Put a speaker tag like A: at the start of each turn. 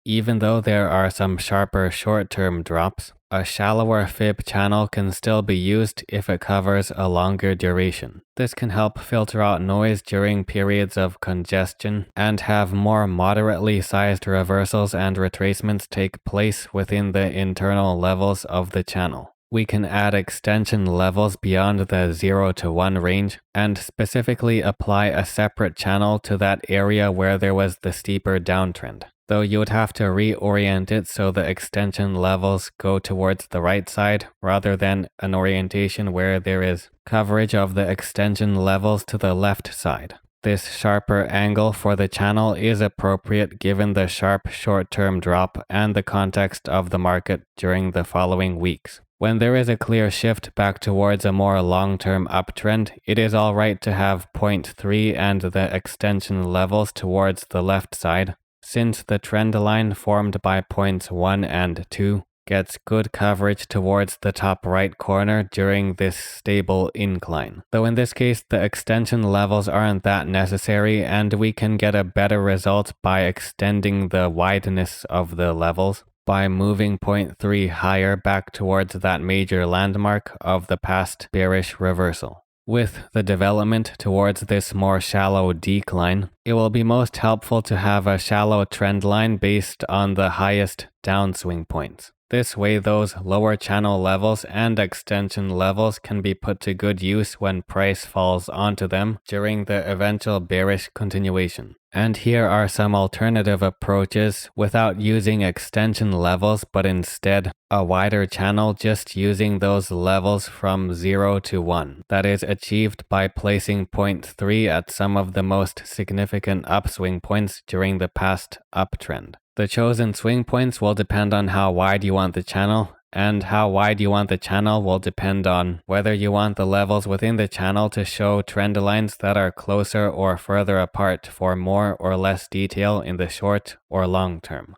A: Even though there are some sharper short-term drops, a shallower fib channel can still be used if it covers a longer duration. This can help filter out noise during periods of congestion and have more moderately sized reversals and retracements take place within the internal levels of the channel. We can add extension levels beyond the 0 to 1 range and specifically apply a separate channel to that area where there was the steeper downtrend, though you would have to reorient it so the extension levels go towards the right side rather than an orientation where there is coverage of the extension levels to the left side. This sharper angle for the channel is appropriate given the sharp short-term drop and the context of the market during the following weeks. When there is a clear shift back towards a more long-term uptrend, it is alright to have 0.3 and the extension levels towards the left side, since the trend line formed by points 1 and 2 gets good coverage towards the top right corner during this stable incline. Though in this case, the extension levels aren't that necessary and we can get a better result by extending the wideness of the levels by moving 0.3 higher back towards that major landmark of the past bearish reversal. With the development towards this more shallow decline, it will be most helpful to have a shallow trend line based on the highest downswing points. This way, those lower channel levels and extension levels can be put to good use when price falls onto them during the eventual bearish continuation. And here are some alternative approaches without using extension levels, but instead a wider channel just using those levels from 0 to 1. That is achieved by placing 0.3 at some of the most significant upswing points during the past uptrend. The chosen swing points will depend on how wide you want the channel, and how wide you want the channel will depend on whether you want the levels within the channel to show trend lines that are closer or further apart for more or less detail in the short or long term.